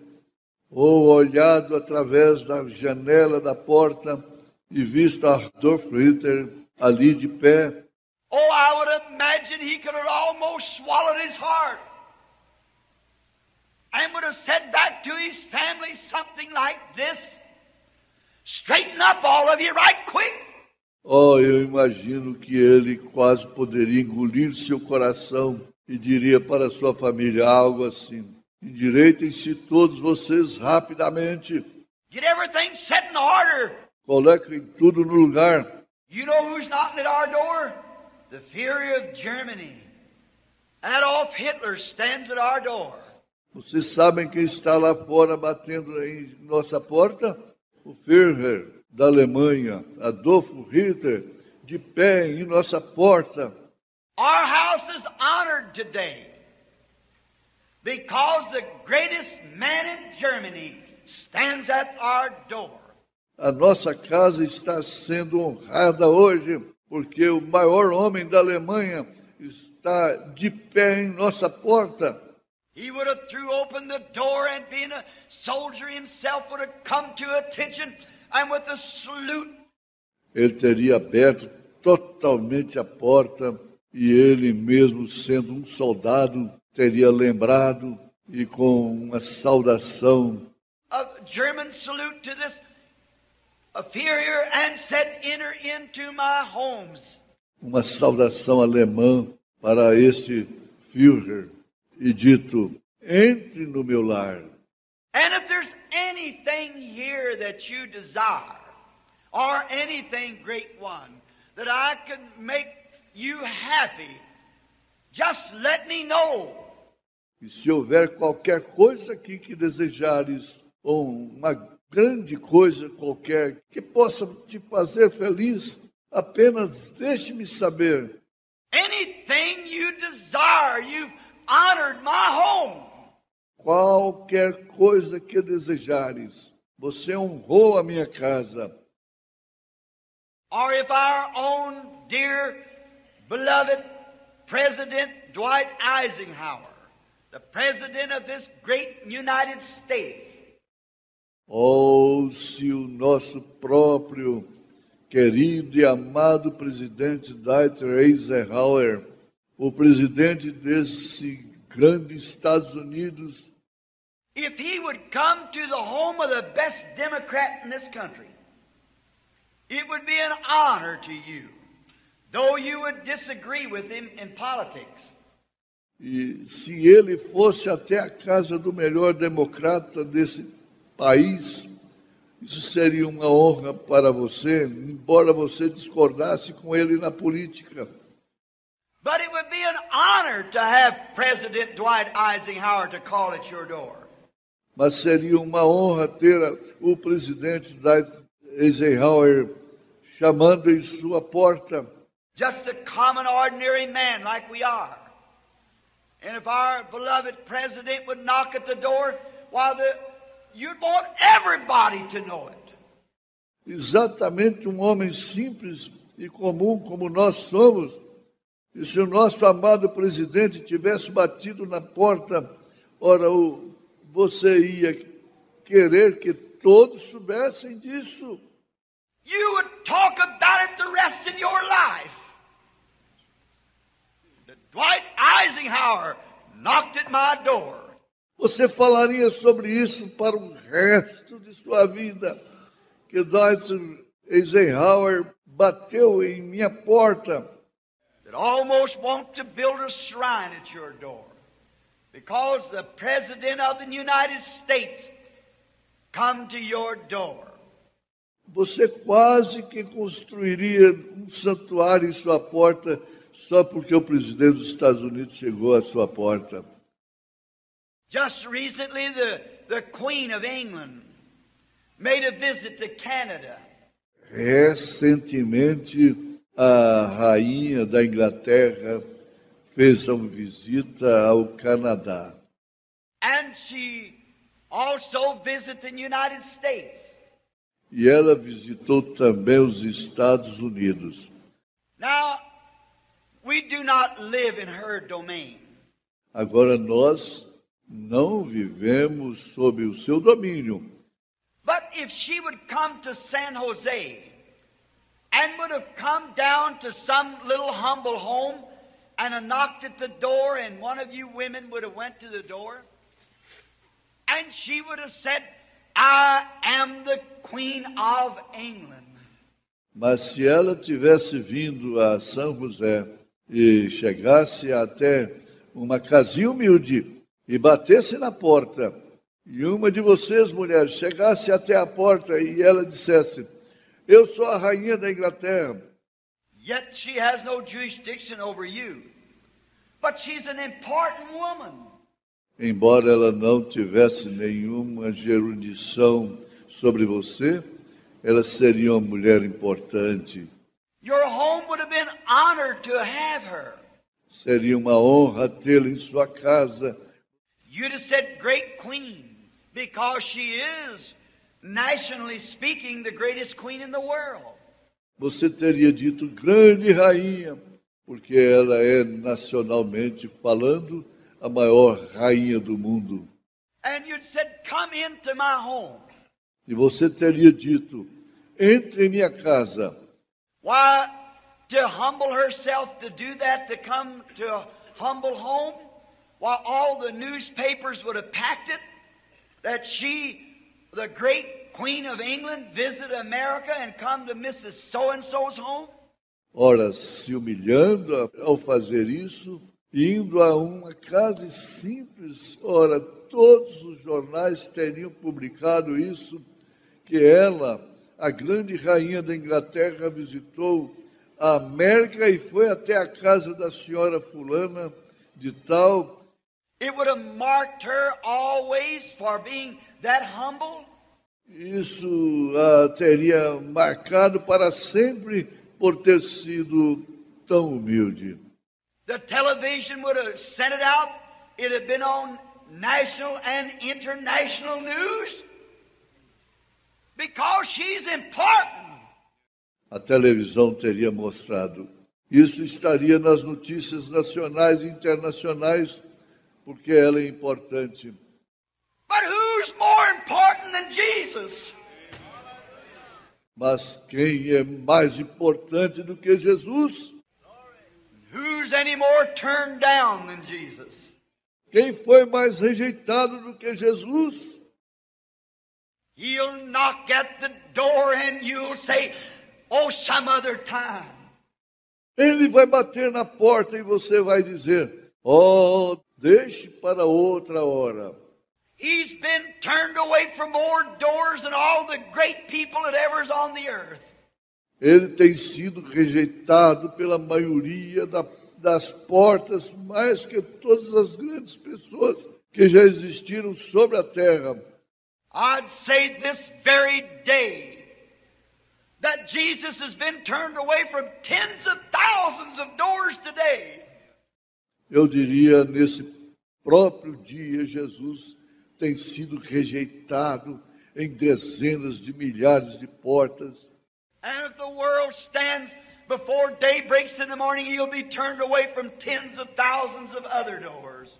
ou olhado através da janela da porta e visto Adolf Hitler ali de pé. Oh, I would imagine he could have almost swallowed his heart and would have said back to his family something like this: straighten up, all of you, right quick. Oh, eu imagino que ele quase poderia engolir seu coração e diria para sua família algo assim: endireitem-se todos vocês rapidamente. Get everything set in order. Coloquem tudo no lugar. You know who's knocking at our door? The Führer of Germany. Adolf Hitler stands at our door. Vocês sabem quem está lá fora batendo em nossa porta? O Führer da Alemanha, Adolf Hitler, de pé em nossa porta. Our house is honored today because the greatest man in Germany stands at our door. A nossa casa está sendo honrada hoje porque o maior homem da Alemanha está de pé em nossa porta. He would have threw open the door and being a soldier himself would have come to attention and with a salute. Ele teria aberto totalmente a porta e ele mesmo sendo um soldado teria lembrado e com uma saudação A German salute to this Führer and said, enter into my homes. Uma saudação alemã para este Führer e dito: entre no meu lar. And if there's anything here that you desire, or anything, great one, that I can make you happy, just let me know. E se houver qualquer coisa aqui que desejares, ou uma grande coisa qualquer que possa te fazer feliz, apenas deixe-me saber. Anything you desire, you've honored my home. Qualquer coisa que desejares, você honrou a minha casa. Or if our own dear, beloved President Dwight Eisenhower, the President of this great United States, Ou se o nosso próprio querido e amado presidente Dwight Eisenhower, o presidente desse grande Estados Unidos, if he would come to the home of the best Democrat in this country, it would be an honor to you though you would disagree with him in politics. E se ele fosse até a casa do melhor democrata desse país, isso seria uma honra para você, embora você discordasse com ele na política. But it would be an honor to have President Dwight Eisenhower to call at your door. Mas seria uma honra ter o presidente Dwight Eisenhower chamando em sua porta. Just a common, ordinary man like we are. And if our beloved president would knock at the door, you'd want everybody to know it. Exatamente um homem simples e comum como nós somos. E se o nosso amado presidente tivesse batido na porta, ora, você ia querer que todos soubessem disso. You would talk about it the rest of your life. Dwight Eisenhower knocked at my door. Você falaria sobre isso para o resto de sua vida, que Dwight Eisenhower bateu em minha porta. That almost want to build a shrine at your door because the President of the United States come to your door. Você quase que construiria um santuário em sua porta só porque o presidente dos Estados Unidos chegou à sua porta. Just recently, the Queen of England made a visit to Canada. Recentemente, a rainha da Inglaterra fez uma visita ao Canadá. And she also visited the United States. E ela visitou também os Estados Unidos. Now, we do not live in her domain. Agora, nós não vivemos sob o seu domínio. But if she would come to San Jose and would have come down to some little humble home and knocked at the door, and one of you women would have went to the door, and she would have said, I am the Queen of England. Mas se ela tivesse vindo a São José e chegasse até uma casinha humilde e batesse na porta, e uma de vocês, mulheres, chegasse até a porta e ela dissesse, eu sou a rainha da Inglaterra. Yet she has no jurisdiction over you. But she's an important woman. Embora ela não tivesse nenhuma jurisdição sobre você, ela seria uma mulher importante. Your home would have been honored to have her. Seria uma honra tê-la em sua casa. You'd have said great queen because she is, nationally speaking, the greatest queen in the world. Você teria dito grande rainha, porque ela é, nacionalmente falando, a maior rainha do mundo. And you'd said, come into my home. E você teria dito, entre em minha casa. Why, to humble herself to do that, to come to a humble home, while all the newspapers would have packed it, that she, the great Queen of England, visited America and come to Mrs. So-and-so's home? Ora, se humilhando ao fazer isso, indo a uma casa simples, ora, todos os jornais teriam publicado isso, que ela, a grande rainha da Inglaterra, visitou a América e foi até a casa da senhora fulana de tal. It would have marked her always for being that humble. Isso a teria marcado para sempre por ter sido tão humilde. The television would have sent it out. It had been on national and international news. Because she's important. A televisão teria mostrado. Isso estaria nas notícias nacionais e internacionais, porque ela é importante. But who's more important than Jesus? Mas quem é mais importante do que Jesus? Who's any more turned down than Jesus? Quem foi mais rejeitado do que Jesus? He'll knock at the door and you'll say, oh, some other time. Ele vai bater na porta e você vai dizer: oh, deixe para outra hora. He's been turned away from more doors than all the great people that ever is on the earth. Ele tem sido rejeitado pela maioria das portas, mais que todas as grandes pessoas que já existiram sobre a terra. I'd say this very day that Jesus has been turned away from tens of thousands of doors today. Eu diria, nesse próprio dia, Jesus tem sido rejeitado em dezenas de milhares de portas. And if the world stands before day breaks in the morning, he'll be turned away from tens of thousands of other doors.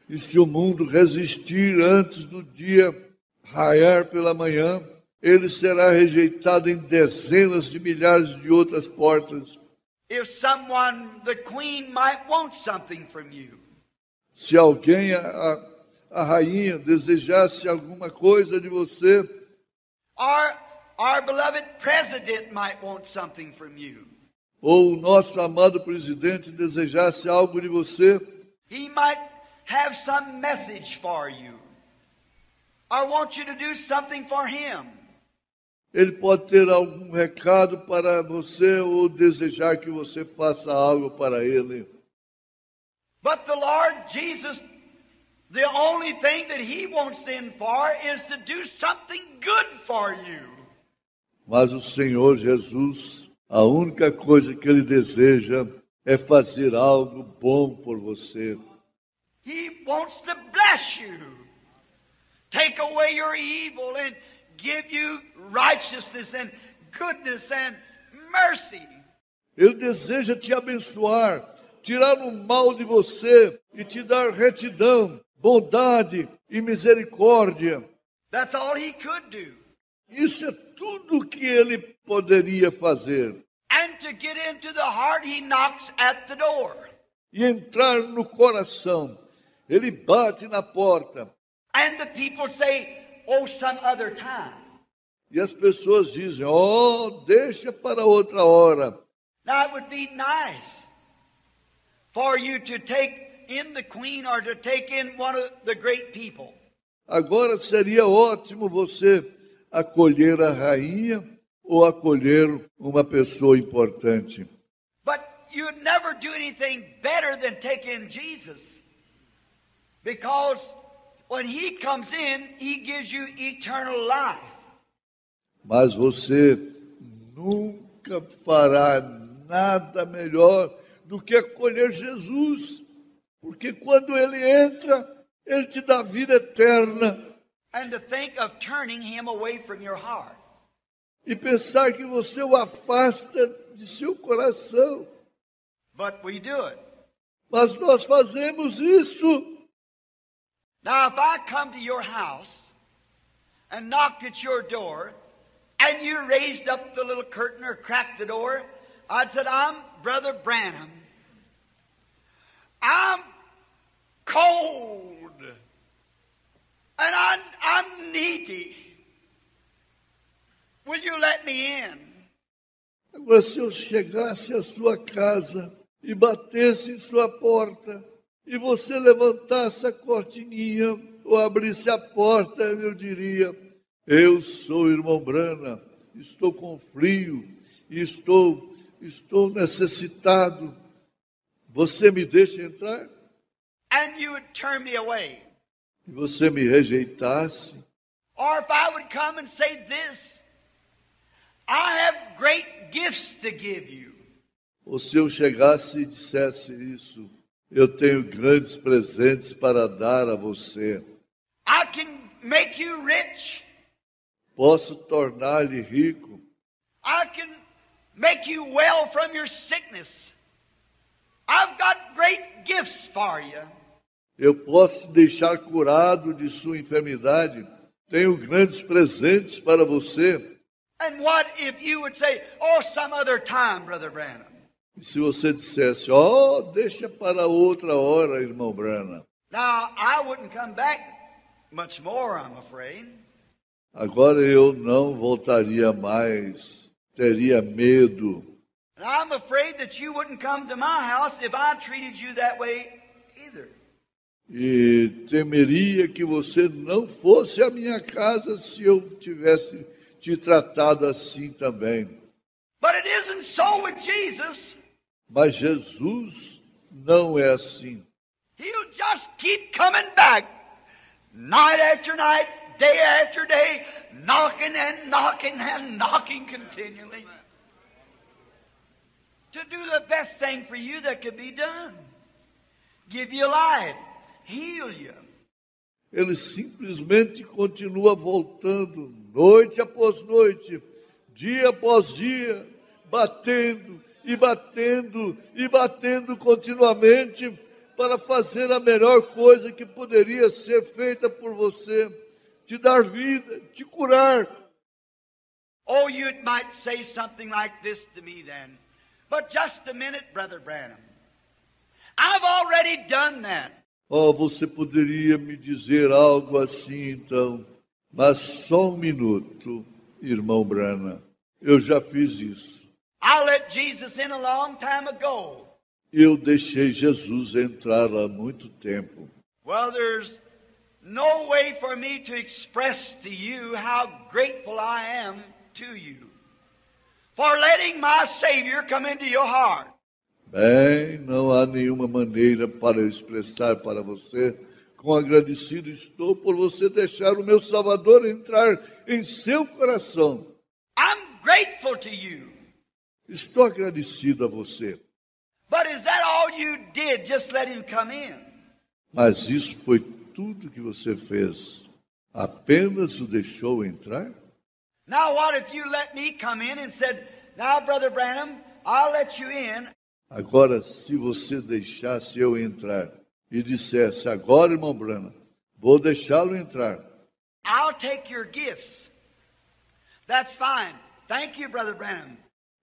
E se o mundo resistir antes do dia raiar pela manhã, ele será rejeitado em dezenas de milhares de outras portas. If someone, the queen, might want something from you. Se alguém, a rainha, desejasse alguma coisa de você, Our beloved president might want something from you. ou o nosso amado presidente desejasse algo de você, He might have some message for you, or want you to do something for him. ele pode ter algum recado para você ou desejar que você faça algo para ele. But the Lord Jesus, the only thing that He wants them for is to do something good for you. Mas o Senhor Jesus, a única coisa que Ele deseja é fazer algo bom por você. He wants to bless you, take away your evil and give you righteousness and goodness and mercy. Ele deseja te abençoar, tirar o mal de você e te dar retidão, bondade e misericórdia. That's all He could do. Isso é tudo que Ele poderia fazer. And to get into the heart, He knocks at the door. E entrar no coração, Ele bate na porta. And the people say, oh, some other time. E as pessoas dizem: oh, deixa para outra hora. Now it would be nice for you to take in the queen or to take in one of the great people. Agora seria ótimo você acolher a rainha ou acolher uma pessoa importante. But you'd never do anything better than take in Jesus. Because when He comes in, He gives you eternal life. Mas você nunca fará nada melhor do que acolher Jesus. Porque quando Ele entra, Ele te dá vida eterna. And to think of turning Him away from your heart. E pensar que você o afasta de seu coração. But we do it. Mas nós fazemos isso. Now if I come to your house and knocked at your door and you raised up the little curtain or cracked the door, I'd said, I'm Brother Branham. I'm cold. And I'm needy. Will you let me in? Agora, se eu chegasse à sua casa e batesse em sua porta, e você levantasse a cortininha ou abrisse a porta, eu diria: eu sou o irmão Branham, estou com frio, e estou necessitado. Você me deixa entrar? And you would turn me away. E você me rejeitasse? Or if I would come and say this, I have great gifts to give you. Ou se eu chegasse e dissesse isso: eu tenho grandes presentes para dar a você. I can make you rich. Posso tornar-lhe rico. I can make you well from your sickness. I've got great gifts for you. Eu posso te deixar curado de sua enfermidade. Tenho grandes presentes para você. And what if you would say, oh, some other time, Brother Branham? E se você dissesse: oh, deixa para outra hora, irmão Branham. Now, I wouldn't come back much more, I'm afraid. Agora eu não voltaria mais. Teria medo. And I'm afraid that you wouldn't come to my house if I treated you that way either. E temeria que você não fosse à minha casa se eu tivesse te tratado assim também. But it isn't so with Jesus. Mas Jesus não é assim. He'll just keep coming back, night after night, day after day, knocking and knocking and knocking continually, to do the best thing for you that could be done. Give you life, heal you. Ele simplesmente continua voltando, noite após noite, dia após dia, batendo e batendo e batendo continuamente para fazer a melhor coisa que poderia ser feita por você, te dar vida, te curar. Oh, you might say something like this to me then. But just a minute, Brother Branham. I've already done that. Oh, você poderia me dizer algo assim então, mas só um minuto, irmão Branham. Eu já fiz isso. I let Jesus in a long time ago. Eu deixei Jesus entrar há muito tempo. Well, there's no way for me to express to you how grateful I am to you for letting my Savior come into your heart. Bem, não há nenhuma maneira para eu expressar para você quão agradecido estou por você deixar o meu Salvador entrar em seu coração. I'm grateful to you. Estou agradecido a você. But is that all you did? Just let him come in? Mas isso foi tudo que você fez? Apenas o deixou entrar? Now what if you let me come in and said, now, Brother Branham, I'll let you in. Agora, se você deixasse eu entrar e dissesse, agora, irmão Branham, vou deixá-lo entrar. I'll take your gifts. That's fine. Thank you, Brother Branham.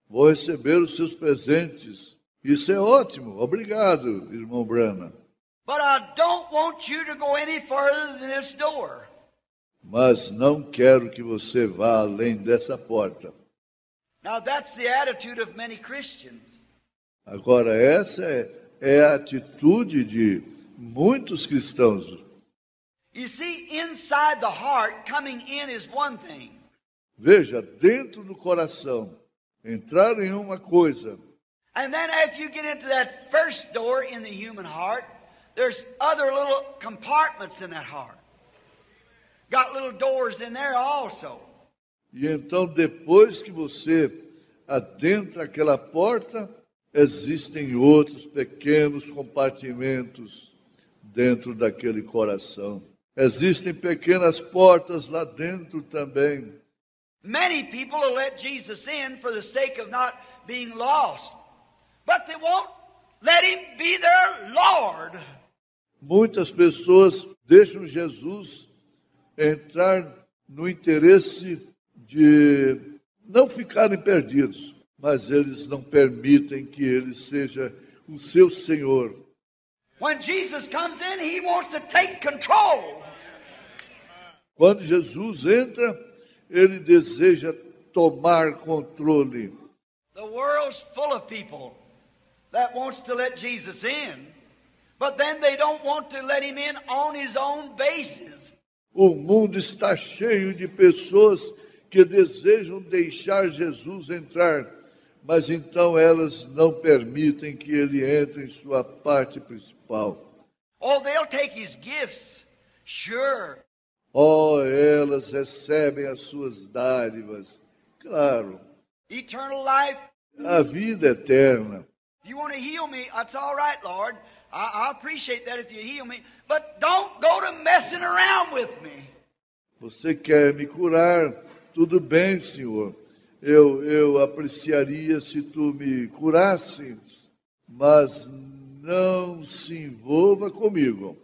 Vou receber os seus presentes. Isso é ótimo. Obrigado, irmão Branham. But I don't want you to go any further than this door. Mas não quero que você vá além dessa porta. Now that's the attitude of many Christians. Agora, essa é a atitude de muitos cristãos. You see, inside the heart, coming in is one thing. Veja, dentro do coração, entrar em uma coisa. And then after you get into that first door in the human heart, there's other little compartments in that heart. Got little doors in there also. E então, depois que você adentra aquela porta, existem outros pequenos compartimentos dentro daquele coração. Existem pequenas portas lá dentro também. Many people will let Jesus in for the sake of not being lost, but they won't let him be their Lord. Muitas pessoas deixam Jesus entrar no interesse de não ficarem perdidos, mas eles não permitem que ele seja o seu Senhor. When Jesus comes in, he wants to take control. Quando Jesus entra, ele deseja tomar controle. The world's full of people that wants to let Jesus in, but then they don't want to let him in on his own basis. O mundo está cheio de pessoas que desejam deixar Jesus entrar, mas então elas não permitem que ele entre em sua parte principal. Oh, they'll take his gifts, sure. Oh, elas recebem as suas dádivas, claro. Eternal life. A vida eterna. If you want to heal me, that's all right, Lord. I appreciate that if you heal me. But don't go to messing around with me. Você quer me curar? Tudo bem, Senhor. Eu apreciaria se tu me curasses, mas não se envolva comigo.